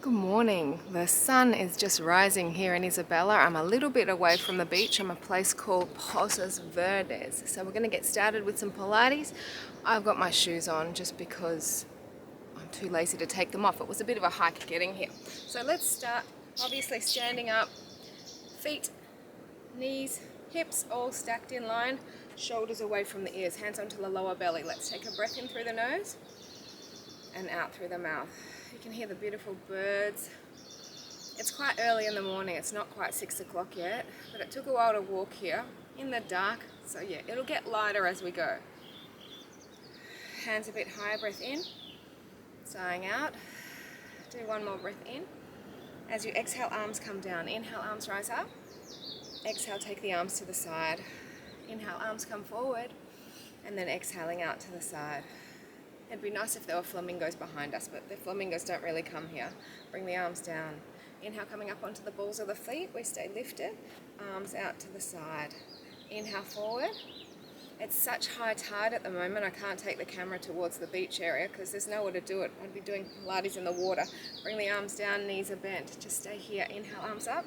Good morning. The sun is just rising here in Isabella. I'm a little bit away from the beach. I'm a place called Posas, Verdes. So we're going to get started with some Pilates. I've got my shoes on just because I'm too lazy to take them off. It was a bit of a hike getting here. So let's start, obviously standing up, feet, knees, hips all stacked in line, shoulders away from the ears, hands onto the lower belly. Let's take a breath in through the nose and out through the mouth. You can hear the beautiful birds. It's quite early in the morning, it's not quite 6 o'clock yet, but it took a while to walk here in the dark, so yeah, it'll get lighter as we go. Hands a bit higher, breath in, sighing out. Do one more breath in. As you exhale, arms come down. Inhale, arms rise up. Exhale, take the arms to the side. Inhale, arms come forward, and then exhaling out to the side. It'd be nice if there were flamingos behind us, but the flamingos don't really come here. Bring the arms down. Inhale, coming up onto the balls of the feet. We stay lifted. Arms out to the side. Inhale, forward. It's such high tide at the moment, I can't take the camera towards the beach area because there's nowhere to do it. I'd be doing Pilates in the water. Bring the arms down, knees are bent. Just stay here. Inhale, arms up.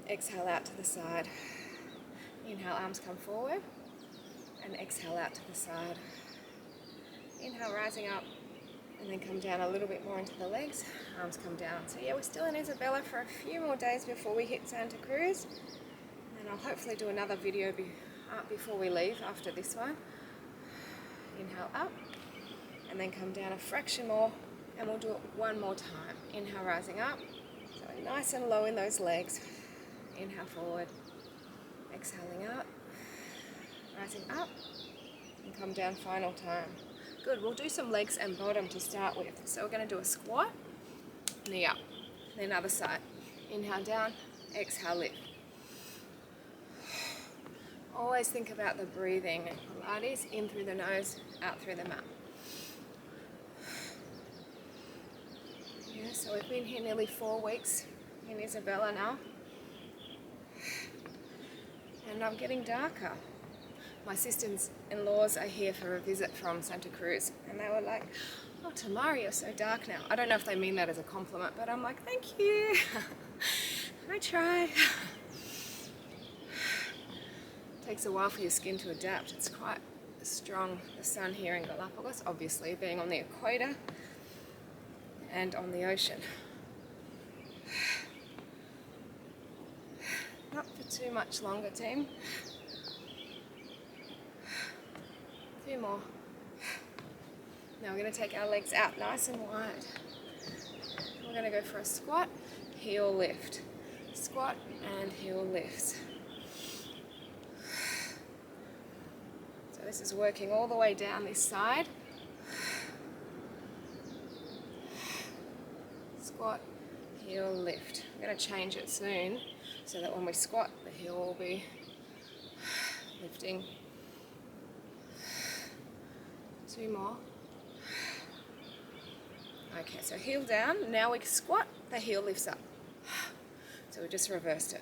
Exhale out to the side. Inhale, arms come forward. And exhale out to the side. Inhale, rising up, and then come down a little bit more into the legs. Arms come down. So yeah, we're still in Isabella for a few more days before we hit Santa Cruz. And I'll hopefully do another video before we leave after this one. Inhale up, and then come down a fraction more, and we'll do it one more time. Inhale, rising up. So nice and low in those legs. Inhale, forward. Exhaling out. Rising up, and come down final time. Good, we'll do some legs and bottom to start with. So we're going to do a squat, knee up, then other side. Inhale down, exhale lift. Always think about the breathing. Pilates, in through the nose, out through the mouth. Yeah, so we've been here nearly 4 weeks in Isabella now. And I'm getting darker. My sisters-in-laws are here for a visit from Santa Cruz, and they were like, "Oh, Tamara, you're so dark now." I don't know if they mean that as a compliment, but I'm like, "Thank you." I try. It takes a while for your skin to adapt. It's quite strong, the sun here in Galapagos, obviously, being on the equator and on the ocean. Not for too much longer, team. 2 more. Now we're going to take our legs out nice and wide. We're going to go for a squat, heel lift. Squat and heel lifts. So this is working all the way down this side. Squat, heel lift. I'm going to change it soon so that when we squat, the heel will be lifting. 2 more. Okay, so heel down. Now we squat, the heel lifts up. So we just reversed it.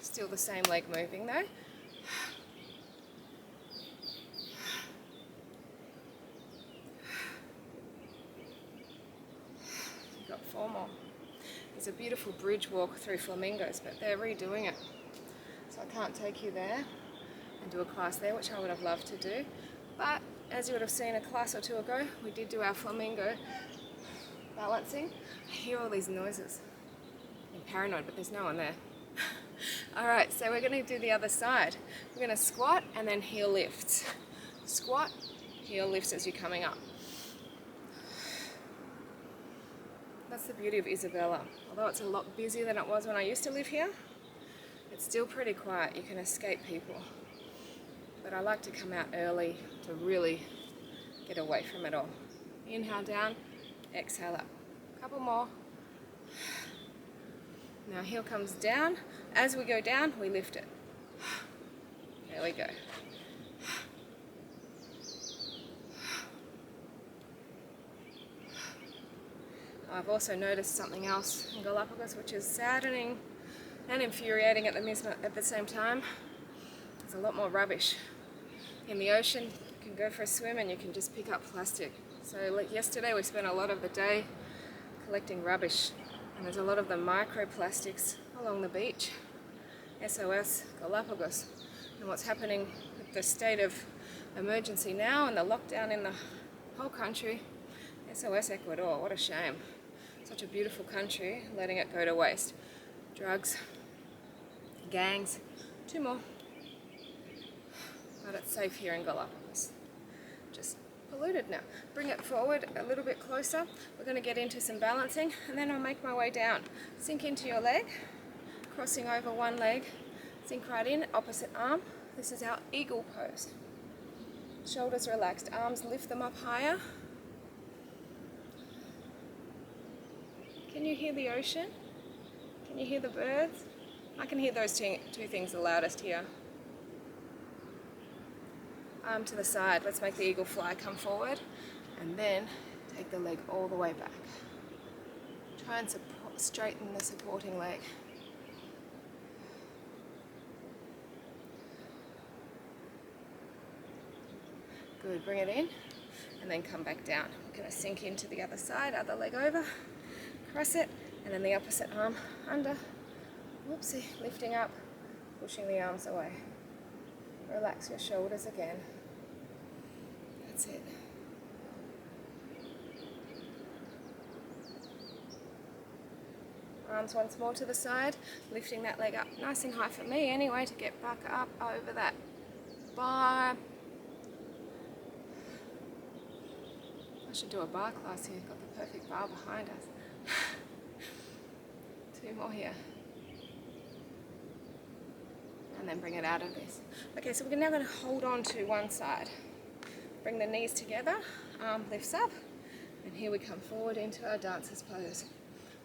Still the same leg moving though. We've got 4 more. There's a beautiful bridge walk through flamingos, but they're redoing it. So I can't take you there and do a class there, which I would have loved to do. But as you would have seen a class or 2 ago, we did do our flamingo balancing. I hear all these noises. I'm paranoid, but there's no one there. Alright, so we're going to do the other side. We're going to squat and then heel lifts. Squat, heel lifts as you're coming up. That's the beauty of Isabella. Although it's a lot busier than it was when I used to live here, it's still pretty quiet. You can escape people. But I like to come out early to really get away from it all. Inhale down, exhale up. Couple more. Now heel comes down. As we go down, we lift it. There we go. I've also noticed something else in Galapagos which is saddening and infuriating at the same time. There's a lot more rubbish. In the ocean, you can go for a swim and you can just pick up plastic. So like yesterday we spent a lot of the day collecting rubbish, and there's a lot of the microplastics along the beach. SOS Galapagos. And what's happening with the state of emergency now and the lockdown in the whole country, SOS Ecuador, what a shame. Such a beautiful country, letting it go to waste. Drugs, gangs, 2 more. But it's safe here in Galapagos. Just polluted now. Bring it forward a little bit closer. We're going to get into some balancing, and then I'll make my way down. Sink into your leg, crossing over one leg, sink right in, opposite arm. This is our eagle pose. Shoulders relaxed, arms lift them up higher. Can you hear the ocean? Can you hear the birds? I can hear those two things the loudest here. Arm to the side. Let's make the eagle fly. Come forward and then take the leg all the way back. Try and straighten the supporting leg. Good. Bring it in and then come back down. We're going to sink into the other side, other leg over, cross it, and then the opposite arm under. Whoopsie. Lifting up, pushing the arms away. Relax your shoulders again. That's it. Arms once more to the side, lifting that leg up nice and high for me anyway to get back up over that bar. I should do a bar class here. Got the perfect bar behind us. 2 more here. And then bring it out of this. Okay, so we're now going to hold on to one side. Bring the knees together, arm lifts up, and here we come forward into our dancer's pose.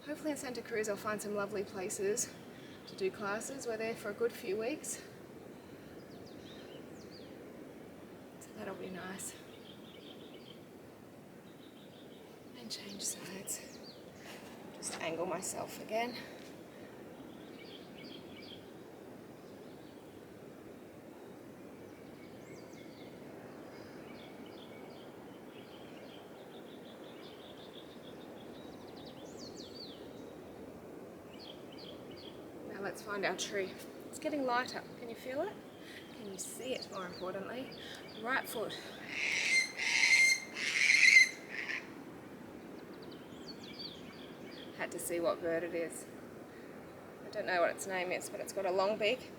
Hopefully in Santa Cruz I'll find some lovely places to do classes. We're there for a good few weeks. So that'll be nice. And change sides. Just angle myself again. Let's find our tree. It's getting lighter. Can you feel it? Can you see it, more importantly? Right foot. Had to see what bird it is. I don't know what its name is, but it's got a long beak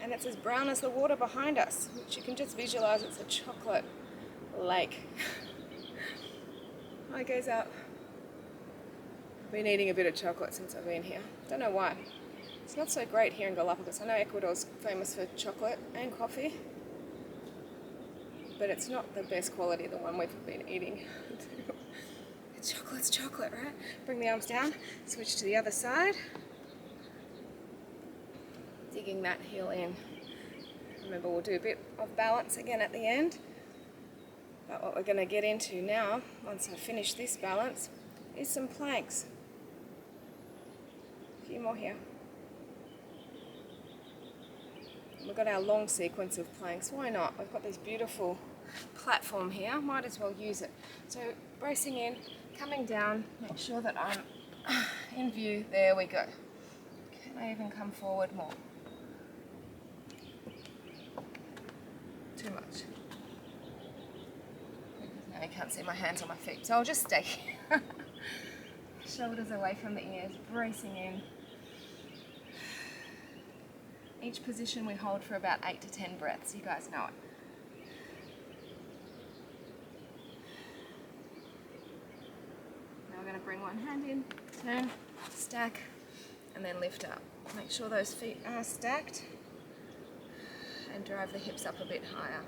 and it's as brown as the water behind us, which you can just visualize. It's a chocolate lake. Eye gaze up. I've been eating a bit of chocolate since I've been here. Don't know why. It's not so great here in Galapagos. I know Ecuador's famous for chocolate and coffee, but it's not the best quality, the one we've been eating. It's chocolate, right? Bring the arms down, switch to the other side. Digging that heel in. Remember, we'll do a bit of balance again at the end. But what we're going to get into now, once I finish this balance, is some planks. A few more here. We've got our long sequence of planks. Why not? We've got this beautiful platform here. Might as well use it. So bracing in, coming down, make sure that I'm in view. There we go. Can I even come forward more? Too much. Now you can't see my hands on my feet, so I'll just stay here. Shoulders away from the ears, bracing in. Each position we hold for about 8 to 10 breaths. You guys know it. Now we're going to bring one hand in, turn, stack, and then lift up. Make sure those feet are stacked and drive the hips up a bit higher.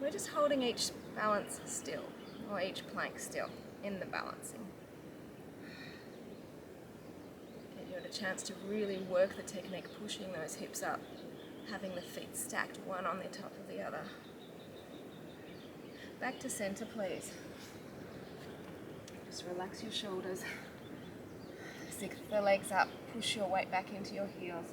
We're just holding each balance still, or each plank still in the balancing. A chance to really work the technique, pushing those hips up, having the feet stacked one on the top of the other. Back to center, please. Just relax your shoulders. Stick the legs up, push your weight back into your heels.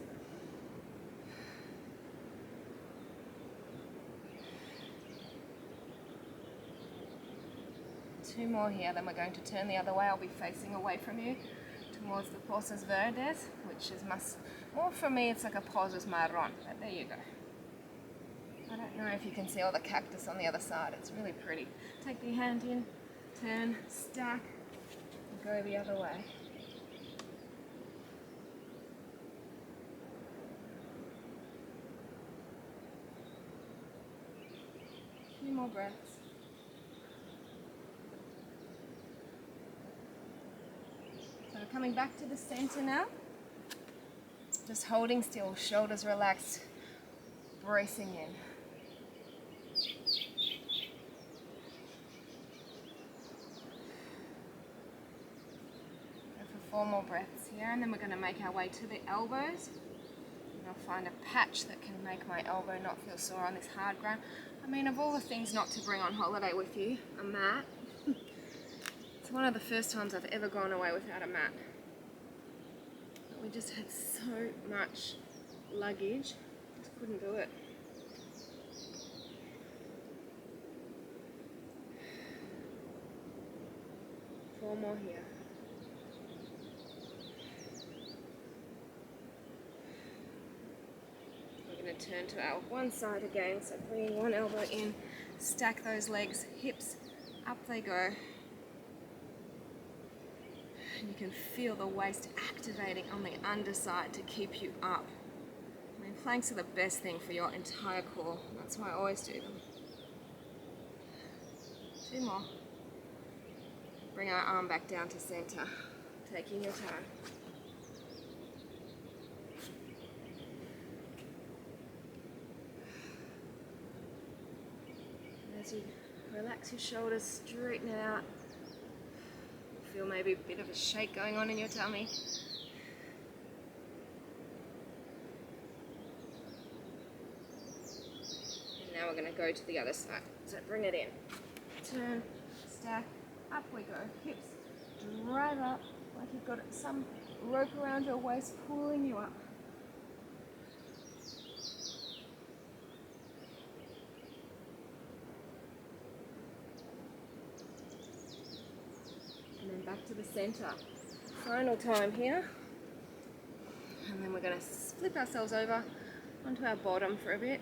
2 more here, then we're going to turn the other way. I'll be facing away from you towards the Posas Verdes, which is more for me, it's like a Posas marron, but there you go. I don't know if you can see all the cactus on the other side. It's really pretty. Take the hand in, turn, stack, and go the other way. A few more breaths. So we're coming back to the center now. Just holding still, shoulders relaxed, bracing in. Go for 4 more breaths here, and then we're going to make our way to the elbows. And I'll find a patch that can make my elbow not feel sore on this hard ground. I mean, of all the things not to bring on holiday with you, a mat. It's one of the first times I've ever gone away without a mat. But we just had so much luggage, just couldn't do it. Four more here. We're going to turn to our one side again, so bringing one elbow in, stack those legs, hips, up they go. And you can feel the waist activating on the underside to keep you up. I mean, planks are the best thing for your entire core. That's why I always do them. 2 more. Bring our arm back down to center, taking your time. And as you relax your shoulders, straighten it out. Feel maybe a bit of a shake going on in your tummy. And now we're going to go to the other side. So bring it in. Turn, stack, up we go. Hips drive up like you've got some rope around your waist pulling you up. And then back to the center. Final time here. And then we're going to flip ourselves over onto our bottom for a bit.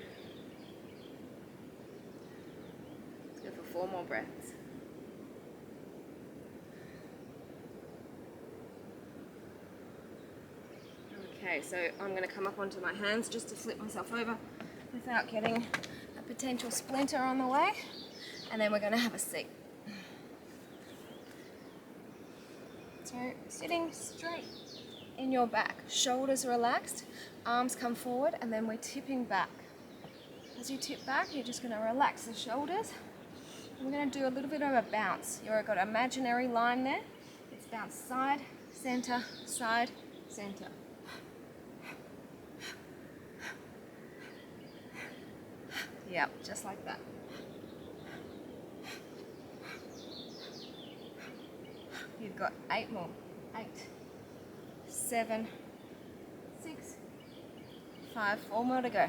Let's go for 4 more breaths. Okay, so I'm going to come up onto my hands just to flip myself over without getting a potential splinter on the way. And then we're going to have a seat. So sitting straight in your back, shoulders relaxed, arms come forward, and then we're tipping back. As you tip back, you're just going to relax the shoulders. And we're going to do a little bit of a bounce. You've got an imaginary line there. It's bounce side, center, side, center. Yep, just like that. You've got 8 more. 8, 7, 6, 5, 4 more to go.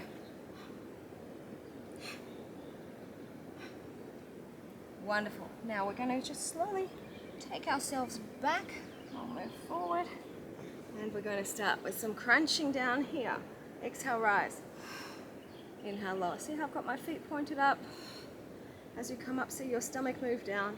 Wonderful. Now we're going to just slowly take ourselves back. I'll move forward. And we're going to start with some crunching down here. Exhale, rise. Inhale, lower. See how I've got my feet pointed up? As you come up, see your stomach move down.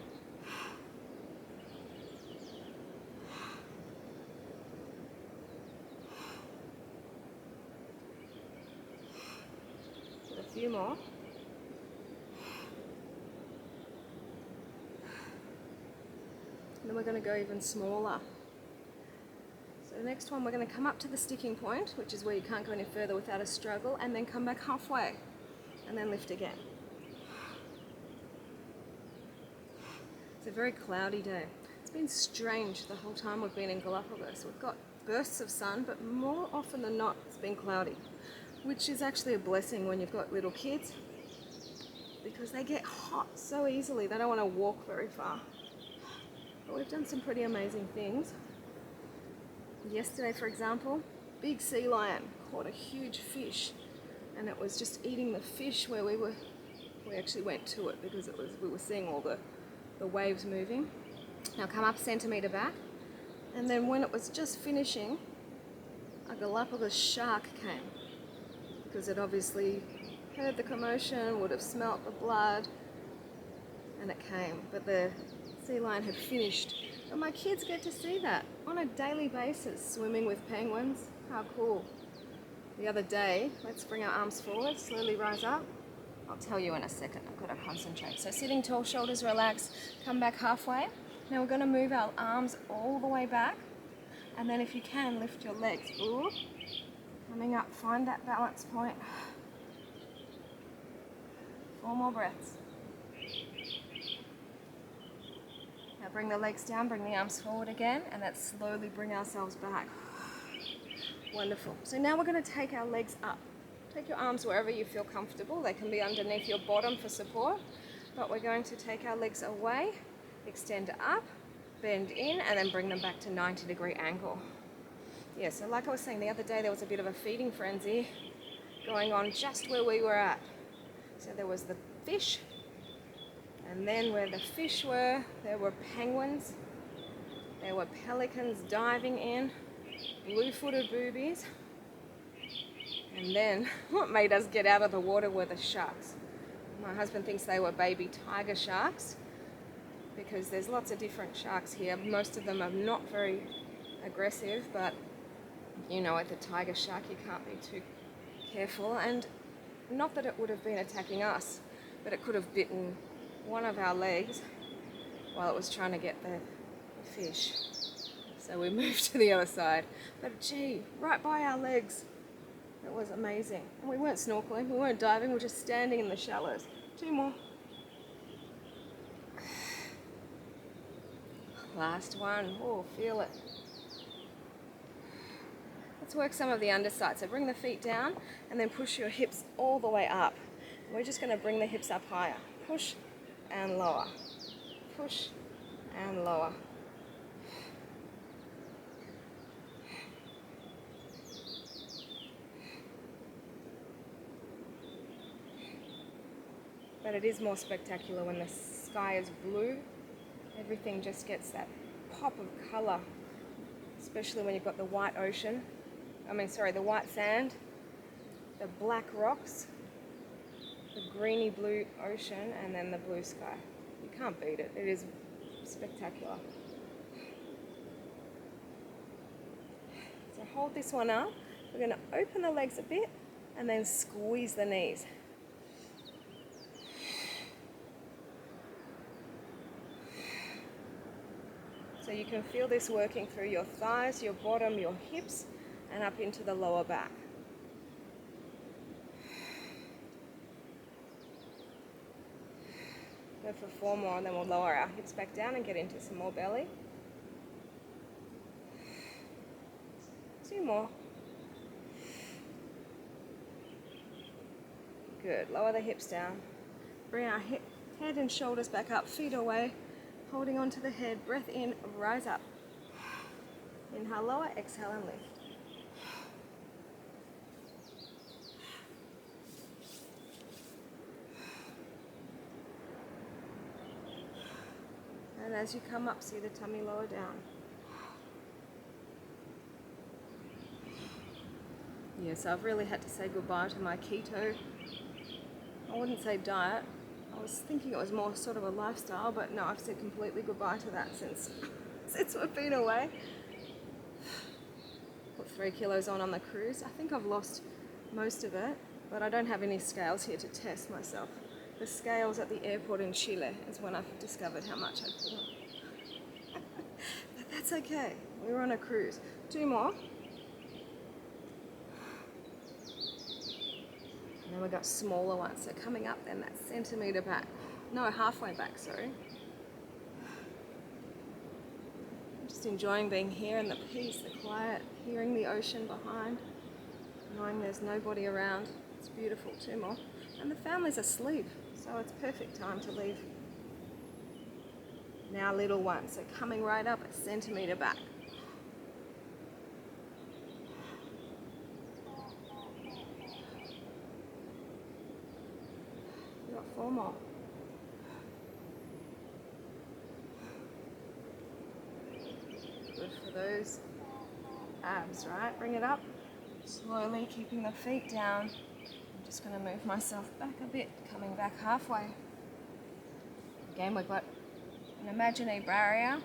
A few more. And then we're going to go even smaller. So the next one, we're going to come up to the sticking point, which is where you can't go any further without a struggle, and then come back halfway, and then lift again. It's a very cloudy day. It's been strange the whole time we've been in Galapagos. We've got bursts of sun, but more often than not, it's been cloudy, which is actually a blessing when you've got little kids, because they get hot so easily. They don't want to walk very far. But we've done some pretty amazing things. Yesterday, for example, big sea lion caught a huge fish, and it was just eating the fish where we actually went to it because we were seeing all the the waves moving. Now come up centimetre back, and then when it was just finishing, a Galapagos shark came, because it obviously heard the commotion, would have smelt the blood, and it came. But the sea lion had finished. But my kids get to see that on a daily basis, swimming with penguins. How cool. The other day, let's bring our arms forward, slowly rise up. I'll tell you in a second, I've got to concentrate. So sitting tall, shoulders relaxed, come back halfway. Now we're going to move our arms all the way back, and then if you can, lift your legs. Ooh. Coming up, find that balance point. 4 more breaths. Now bring the legs down, bring the arms forward again, and let's slowly bring ourselves back. Wonderful. So now we're going to take our legs up. Take your arms wherever you feel comfortable. They can be underneath your bottom for support, but we're going to take our legs away, extend up, bend in, and then bring them back to 90-degree angle. Yeah, so like I was saying the other day, there was a bit of a feeding frenzy going on just where we were at. So there was the fish, and then where the fish were, there were penguins, there were pelicans diving in, blue-footed boobies, and then what made us get out of the water were the sharks. My husband thinks they were baby tiger sharks, because there's lots of different sharks here. Most of them are not very aggressive, but you know, with a tiger shark you can't be too careful, and not that it would have been attacking us, but it could have bitten one of our legs while it was trying to get the fish. So we moved to the other side. But gee, right by our legs. It was amazing. And we weren't snorkeling, we weren't diving, we were just standing in the shallows. 2 more. Last one. Oh, feel it. Let's work some of the underside. So bring the feet down and then push your hips all the way up. We're just going to bring the hips up higher. Push and lower. Push and lower. But it is more spectacular when the sky is blue. Everything just gets that pop of colour, especially when you've got the white ocean. The white sand, the black rocks, the greeny blue ocean, and then the blue sky. You can't beat it. It is spectacular. So hold this one up. We're going to open the legs a bit and then squeeze the knees. So you can feel this working through your thighs, your bottom, your hips, and up into the lower back. Go for 4 more, and then we'll lower our hips back down and get into some more belly. 2 more. Good. Lower the hips down. Bring our head and shoulders back up, feet away, holding onto the head. Breath in, rise up. Inhale, lower, exhale and lift. And as you come up, see the tummy lower down. Yes, I've really had to say goodbye to my keto. I wouldn't say diet. I was thinking it was more sort of a lifestyle, but no, I've said completely goodbye to that since we've been away. Put 3 kilos on the cruise. I think I've lost most of it, but I don't have any scales here to test myself. The scales at the airport in Chile is when I've discovered how much I'd put on. But that's okay. We were on a cruise. 2 more. And then we've got smaller ones. So coming up then, that centimetre back. No, halfway back, sorry. Just enjoying being here in the peace, the quiet, hearing the ocean behind, knowing there's nobody around. It's beautiful. 2 more. And the family's asleep, so it's perfect time to leave. Now little ones, so coming right up a centimetre back. We've got 4 more. those abs, right? Bring it up, slowly keeping the feet down. I'm just going to move myself back a bit, coming back halfway. Again, we've got an imaginary barrier,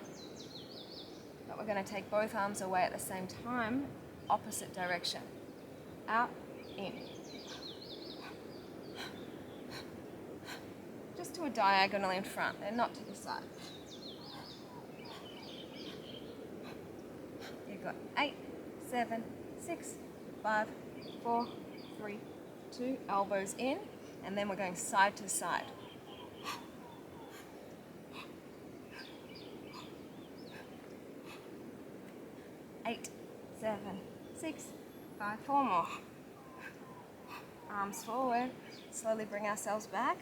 but we're going to take both arms away at the same time, opposite direction. Out, in. Just to a diagonal in front, and not to the side. You've got 8, 7, 6, 5, 4, 3, 2, elbows in, and then we're going side to side. 8, 7, 6, 5, 4 more. Arms forward, slowly bring ourselves back.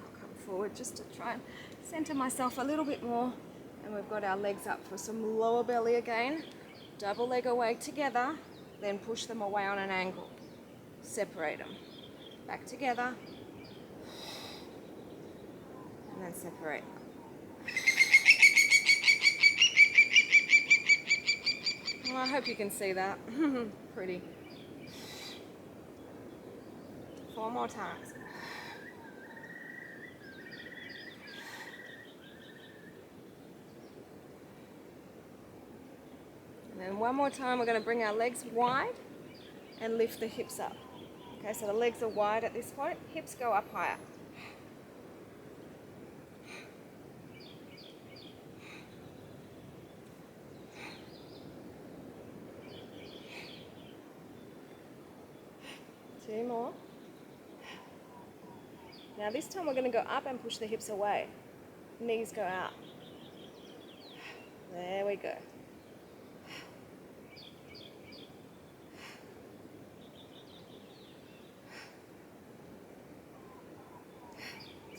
I'll come forward just to try and center myself a little bit more. And we've got our legs up for some lower belly again. Double leg away together, then push them away on an angle. Separate them. Back together, and then separate. Well, I hope you can see that. Pretty. 4 more times. And then one more time, we're going to bring our legs wide and lift the hips up. Okay, so the legs are wide at this point, hips go up higher. Two more. Now this time we're going to go up and push the hips away. Knees go out. There we go.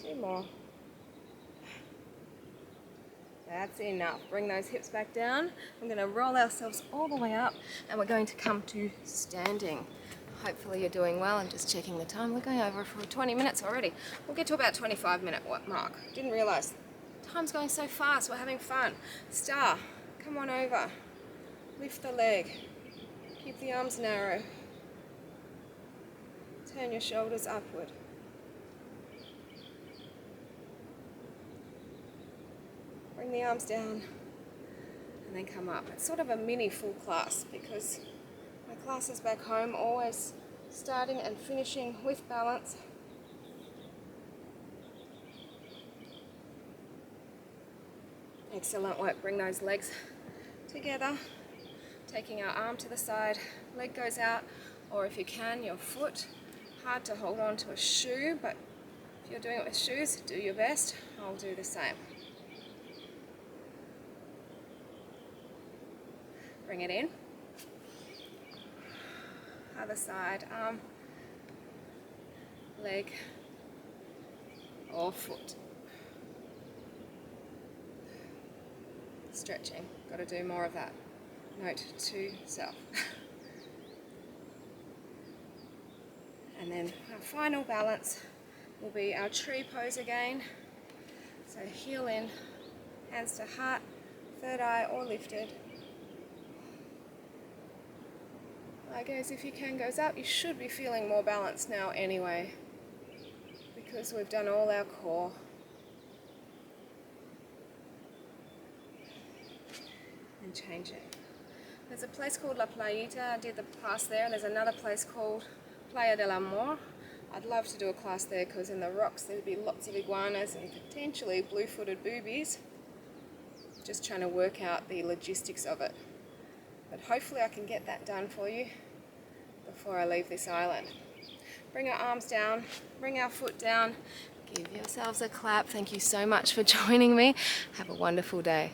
Two more. That's enough. Bring those hips back down. I'm going to roll ourselves all the way up and we're going to come to standing. Hopefully you're doing well. I'm just checking the time. We're going over for 20 minutes already. We'll get to about 25-minute mark. Didn't realise. Time's going so fast. We're having fun. Star, come on over. Lift the leg. Keep the arms narrow. Turn your shoulders upward. Bring the arms down and then come up. It's sort of a mini full class because my classes back home always starting and finishing with balance. Excellent work. Bring those legs together, taking our arm to the side, leg goes out, or if you can, your foot. Hard to hold on to a shoe, but if you're doing it with shoes, do your best. I'll do the same. Bring it in. Other side, arm, leg, or foot. Stretching, got to do more of that. Note to self. And then our final balance will be our tree pose again. So heel in, hands to heart, third eye or lifted. I guess if your can goes up, you should be feeling more balanced now anyway, because we've done all our core. And change it. There's a place called La Playita. I did the class there, and there's another place called Playa del Amor. I'd love to do a class there because in the rocks there'd be lots of iguanas and potentially blue-footed boobies. Just trying to work out the logistics of it. But hopefully I can get that done for you before I leave this island. Bring our arms down, bring our foot down, give yourselves a clap. Thank you so much for joining me. Have a wonderful day.